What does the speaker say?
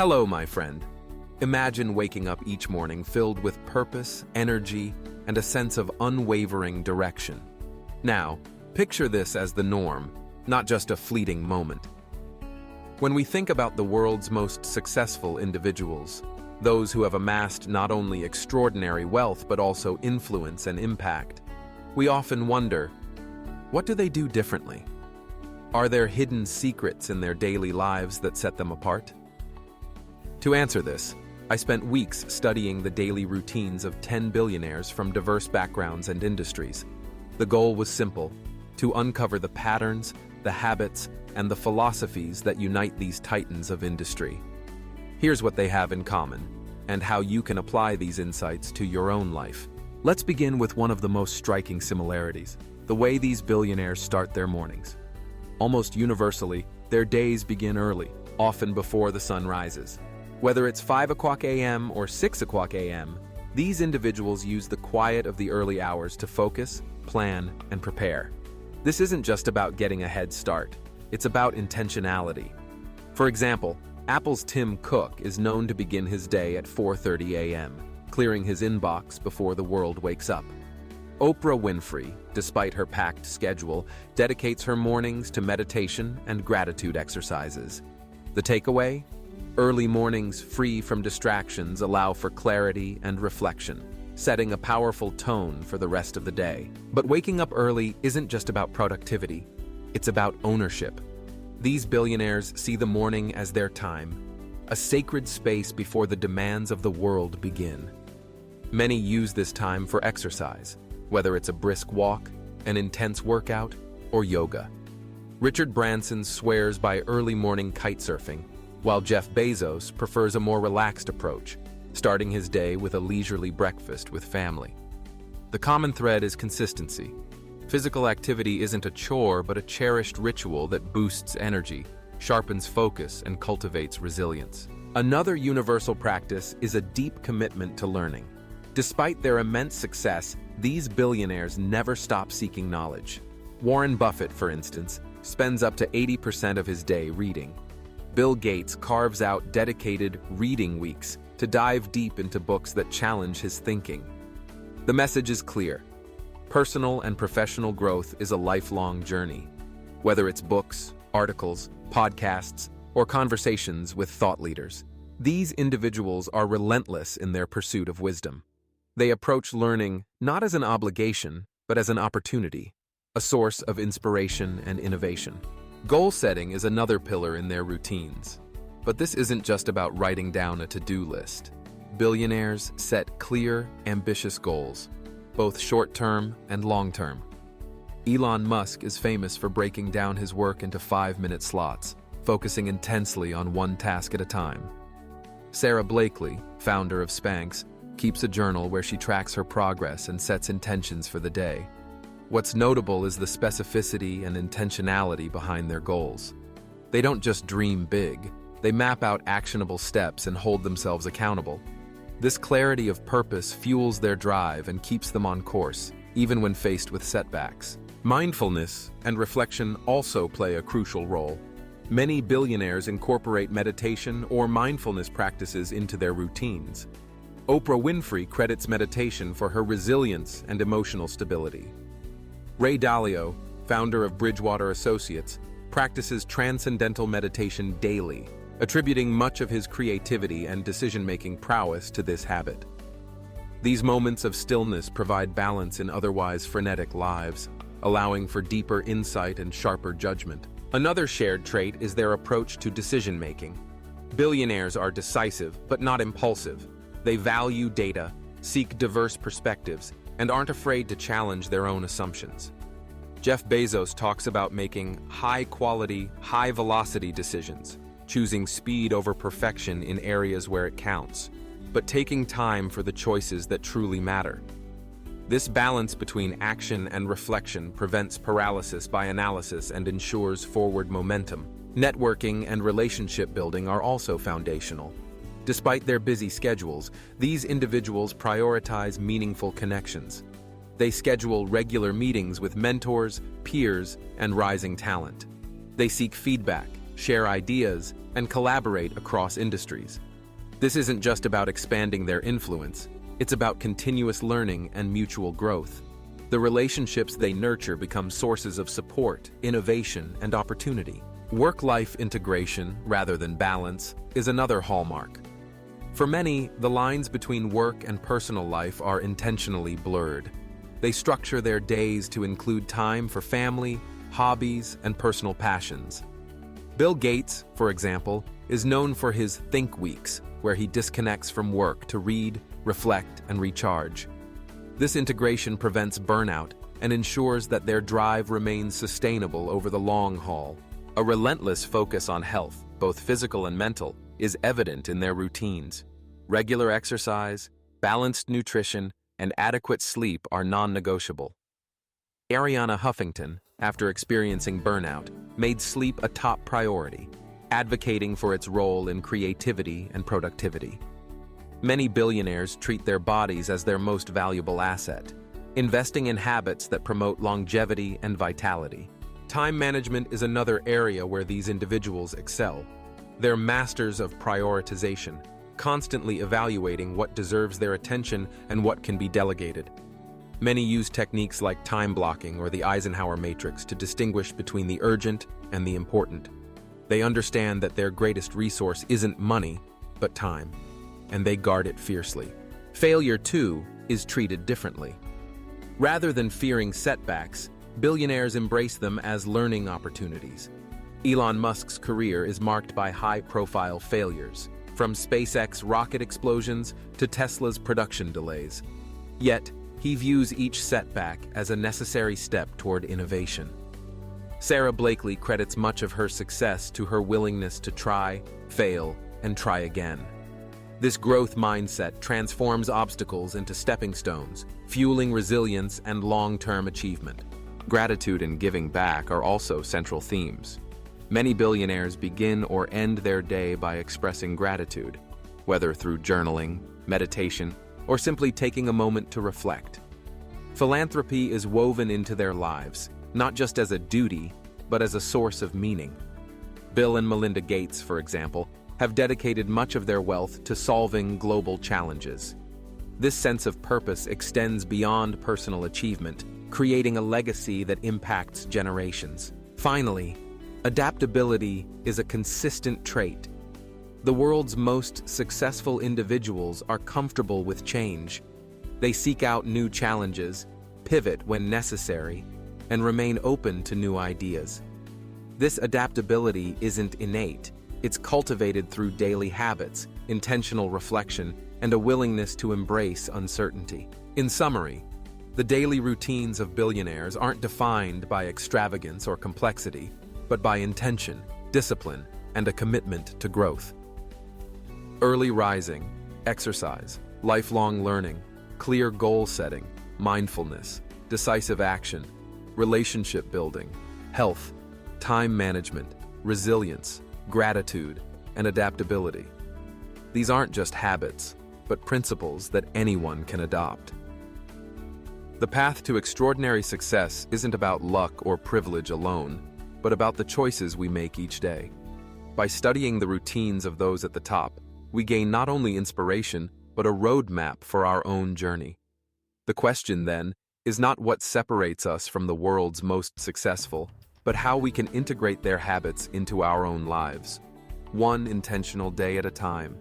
Hello, my friend. Imagine waking up each morning filled with purpose, energy, and a sense of unwavering direction. Now, picture this as the norm, not just a fleeting moment. When we think about the world's most successful individuals, those who have amassed not only extraordinary wealth but also influence and impact, we often wonder, what do they do differently? Are there hidden secrets in their daily lives that set them apart? To answer this, I spent weeks studying the daily routines of 10 billionaires from diverse backgrounds and industries. The goal was simple: to uncover the patterns, the habits, and the philosophies that unite these titans of industry. Here's what they have in common, and how you can apply these insights to your own life. Let's begin with one of the most striking similarities: the way these billionaires start their mornings. Almost universally, their days begin early, often before the sun rises. Whether it's 5 o'clock a.m. or 6 o'clock a.m., these individuals use the quiet of the early hours to focus, plan, and prepare. This isn't just about getting a head start. It's about intentionality. For example, Apple's Tim Cook is known to begin his day at 4:30 a.m., clearing his inbox before the world wakes up. Oprah Winfrey, despite her packed schedule, dedicates her mornings to meditation and gratitude exercises. The takeaway? Early mornings free from distractions allow for clarity and reflection, setting a powerful tone for the rest of the day. But waking up early isn't just about productivity, it's about ownership. These billionaires see the morning as their time, a sacred space before the demands of the world begin. Many use this time for exercise, whether it's a brisk walk, an intense workout, or yoga. Richard Branson swears by early morning kitesurfing, while Jeff Bezos prefers a more relaxed approach, starting his day with a leisurely breakfast with family. The common thread is consistency. Physical activity isn't a chore but a cherished ritual that boosts energy, sharpens focus, and cultivates resilience. Another universal practice is a deep commitment to learning. Despite their immense success, these billionaires never stop seeking knowledge. Warren Buffett, for instance, spends up to 80% of his day reading. Bill Gates carves out dedicated reading weeks to dive deep into books that challenge his thinking. The message is clear. Personal and professional growth is a lifelong journey. Whether it's books, articles, podcasts, or conversations with thought leaders, these individuals are relentless in their pursuit of wisdom. They approach learning not as an obligation, but as an opportunity, a source of inspiration and innovation. Goal setting is another pillar in their routines. But this isn't just about writing down a to-do list. Billionaires set clear, ambitious goals, both short-term and long-term. Elon Musk is famous for breaking down his work into 5-minute slots, focusing intensely on one task at a time. Sarah Blakely, founder of Spanx, keeps a journal where she tracks her progress and sets intentions for the day. What's notable is the specificity and intentionality behind their goals. They don't just dream big, they map out actionable steps and hold themselves accountable. This clarity of purpose fuels their drive and keeps them on course, even when faced with setbacks. Mindfulness and reflection also play a crucial role. Many billionaires incorporate meditation or mindfulness practices into their routines. Oprah Winfrey credits meditation for her resilience and emotional stability. Ray Dalio, founder of Bridgewater Associates, practices transcendental meditation daily, attributing much of his creativity and decision-making prowess to this habit. These moments of stillness provide balance in otherwise frenetic lives, allowing for deeper insight and sharper judgment. Another shared trait is their approach to decision-making. Billionaires are decisive, but not impulsive. They value data, seek diverse perspectives, and aren't afraid to challenge their own assumptions. Jeff Bezos talks about making high-quality, high-velocity decisions, choosing speed over perfection in areas where it counts, but taking time for the choices that truly matter. This balance between action and reflection prevents paralysis by analysis and ensures forward momentum. Networking and relationship building are also foundational. Despite their busy schedules, these individuals prioritize meaningful connections. They schedule regular meetings with mentors, peers, and rising talent. They seek feedback, share ideas, and collaborate across industries. This isn't just about expanding their influence, it's about continuous learning and mutual growth. The relationships they nurture become sources of support, innovation, and opportunity. Work-life integration, rather than balance, is another hallmark. For many, the lines between work and personal life are intentionally blurred. They structure their days to include time for family, hobbies, and personal passions. Bill Gates, for example, is known for his Think Weeks, where he disconnects from work to read, reflect, and recharge. This integration prevents burnout and ensures that their drive remains sustainable over the long haul. A relentless focus on health, both physical and mental, is evident in their routines. Regular exercise, balanced nutrition, and adequate sleep are non-negotiable. Arianna Huffington, after experiencing burnout, made sleep a top priority, advocating for its role in creativity and productivity. Many billionaires treat their bodies as their most valuable asset, investing in habits that promote longevity and vitality. Time management is another area where these individuals excel. They're masters of prioritization, constantly evaluating what deserves their attention and what can be delegated. Many use techniques like time blocking or the Eisenhower matrix to distinguish between the urgent and the important. They understand that their greatest resource isn't money, but time, and they guard it fiercely. Failure, too, is treated differently. Rather than fearing setbacks, billionaires embrace them as learning opportunities. Elon Musk's career is marked by high-profile failures, from SpaceX rocket explosions to Tesla's production delays. Yet, he views each setback as a necessary step toward innovation. Sarah Blakely credits much of her success to her willingness to try, fail, and try again. This growth mindset transforms obstacles into stepping stones, fueling resilience and long-term achievement. Gratitude and giving back are also central themes. Many billionaires begin or end their day by expressing gratitude, whether through journaling, meditation, or simply taking a moment to reflect. Philanthropy is woven into their lives, not just as a duty, but as a source of meaning. Bill and Melinda Gates, for example, have dedicated much of their wealth to solving global challenges. This sense of purpose extends beyond personal achievement, creating a legacy that impacts generations. Finally, adaptability is a consistent trait. The world's most successful individuals are comfortable with change. They seek out new challenges, pivot when necessary, and remain open to new ideas. This adaptability isn't innate. It's cultivated through daily habits, intentional reflection, and a willingness to embrace uncertainty. In summary, the daily routines of billionaires aren't defined by extravagance or complexity, but by intention, discipline, and a commitment to growth. Early rising, exercise, lifelong learning, clear goal setting, mindfulness, decisive action, relationship building, health, time management, resilience, gratitude, and adaptability. These aren't just habits, but principles that anyone can adopt. The path to extraordinary success isn't about luck or privilege alone, but about the choices we make each day. By studying the routines of those at the top, we gain not only inspiration, but a roadmap for our own journey. The question, then, is not what separates us from the world's most successful, but how we can integrate their habits into our own lives, one intentional day at a time.